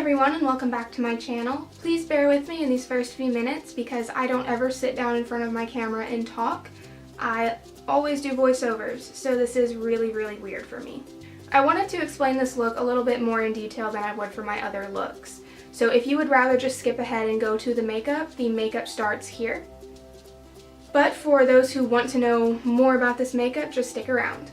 everyone, and welcome back to my channel. Please bear with me in these first few minutes because I don't ever sit down in front of my camera and talk. I always do voiceovers, so this is really weird for me. I wanted to explain this look a little bit more in detail than I would for my other looks. So if you would rather just skip ahead and go to the makeup starts here. But for those who want to know more about this makeup, just stick around.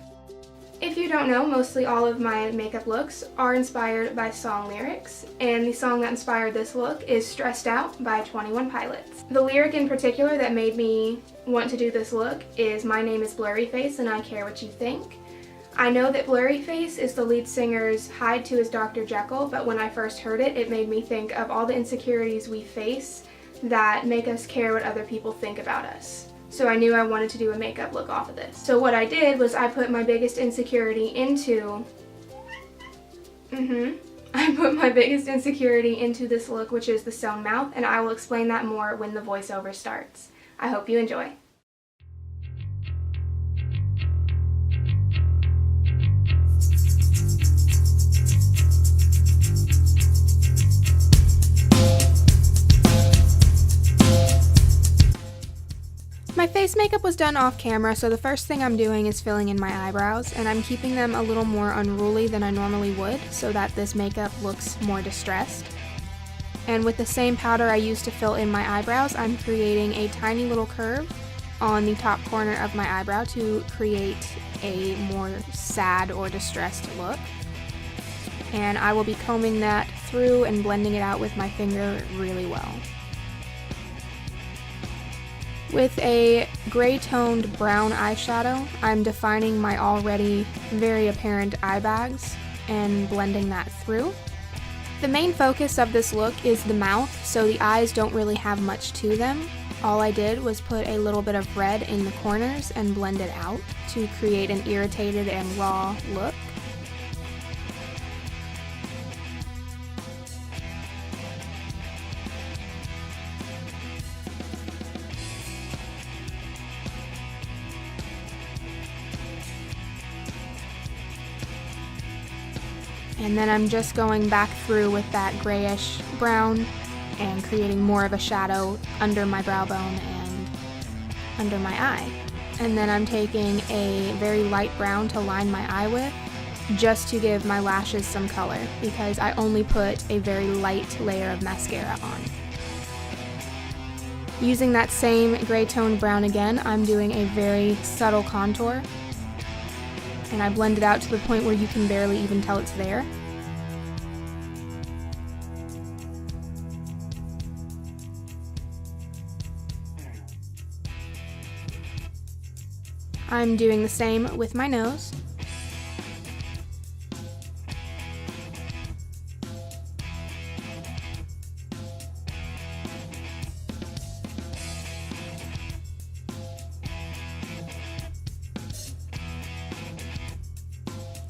If you don't know, mostly all of my makeup looks are inspired by song lyrics, and the song that inspired this look is Stressed Out by 21 Pilots. The lyric in particular that made me want to do this look is My name is Blurryface and I care what you think. I know that Blurryface is the lead singer's hide to his Dr. Jekyll, but when I first heard it, it made me think of all the insecurities we face that make us care what other people think about us. So I knew I wanted to do a makeup look off of this. So what I did was I put my biggest insecurity into this look, which is the sewn mouth, and I will explain that more when the voiceover starts. I hope you enjoy. My face makeup was done off camera, so the first thing I'm doing is filling in my eyebrows, and I'm keeping them a little more unruly than I normally would so that this makeup looks more distressed. And with the same powder I used to fill in my eyebrows, I'm creating a tiny little curve on the top corner of my eyebrow to create a more sad or distressed look. And I will be combing that through and blending it out with my finger really well. With a gray-toned brown eyeshadow, I'm defining my already very apparent eye bags and blending that through. The main focus of this look is the mouth, so the eyes don't really have much to them. All I did was put a little bit of red in the corners and blend it out to create an irritated and raw look. And then I'm just going back through with that grayish brown and creating more of a shadow under my brow bone and under my eye. And then I'm taking a very light brown to line my eye with, just to give my lashes some color, because I only put a very light layer of mascara on. Using that same gray toned brown again, I'm doing a very subtle contour. And I blend it out to the point where you can barely even tell it's there. I'm doing the same with my nose.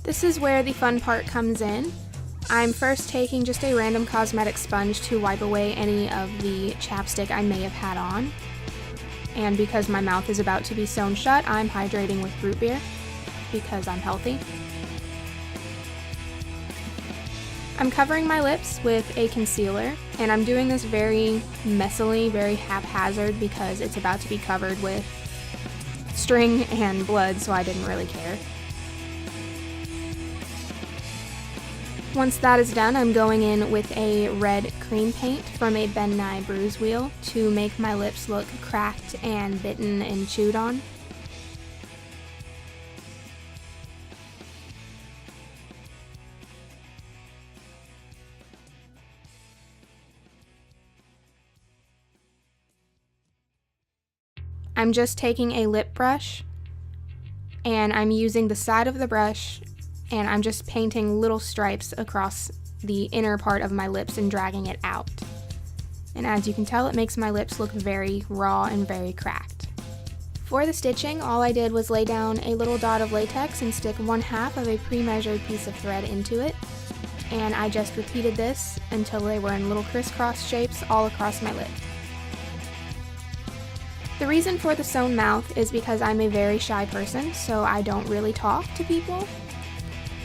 This is where the fun part comes in. I'm first taking just a random cosmetic sponge to wipe away any of the chapstick I may have had on. And because my mouth is about to be sewn shut, I'm hydrating with root beer because I'm healthy. I'm covering my lips with a concealer, and I'm doing this very messily, very haphazard because it's about to be covered with string and blood, so I didn't really care. Once that is done, I'm going in with a red cream paint from a Ben Nye Bruise wheel to make my lips look cracked and bitten and chewed on. I'm just taking a lip brush and I'm using the side of the brush and I'm just painting little stripes across the inner part of my lips and dragging it out. And as you can tell, it makes my lips look very raw and very cracked. For the stitching, all I did was lay down a little dot of latex and stick 1/2 of a pre-measured piece of thread into it. And I just repeated this until they were in little crisscross shapes all across my lip. The reason for the sewn mouth is because I'm a very shy person, so I don't really talk to people.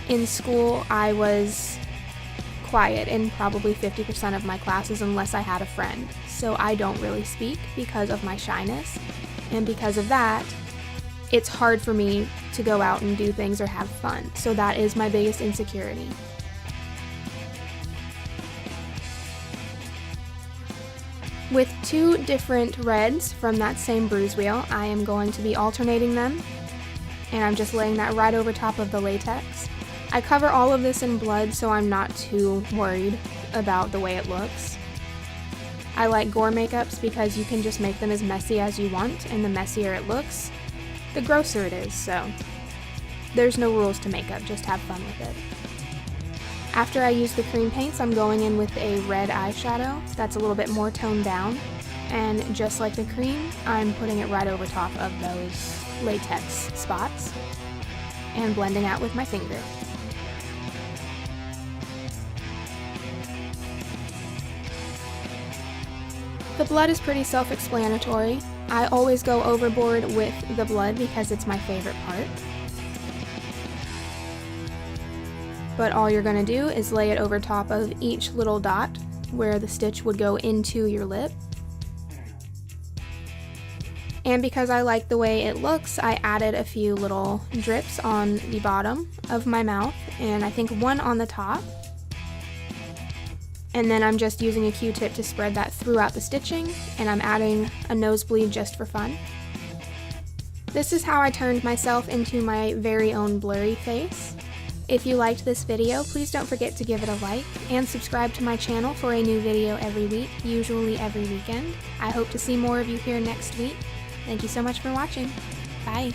In school, I was quiet in probably 50% of my classes unless I had a friend, so I don't really speak because of my shyness, and because of that, it's hard for me to go out and do things or have fun, so that is my biggest insecurity. With 2 different reds from that same Bruise wheel, I am going to be alternating them, and I'm just laying that right over top of the latex. I cover all of this in blood, so I'm not too worried about the way it looks. I like gore makeups because you can just make them as messy as you want, and the messier it looks, the grosser it is, so there's no rules to makeup, just have fun with it. After I use the cream paints, I'm going in with a red eyeshadow that's a little bit more toned down, and just like the cream, I'm putting it right over top of those latex spots and blending out with my finger. The blood is pretty self-explanatory. I always go overboard with the blood because it's my favorite part. But all you're going to do is lay it over top of each little dot where the stitch would go into your lip. And because I like the way it looks, I added a few little drips on the bottom of my mouth, and I think one on the top. And then I'm just using a Q-tip to spread that throughout the stitching, and I'm adding a nosebleed just for fun. This is how I turned myself into my very own Blurryface. If you liked this video, please don't forget to give it a like, and subscribe to my channel for a new video every week, usually every weekend. I hope to see more of you here next week. Thank you so much for watching. Bye!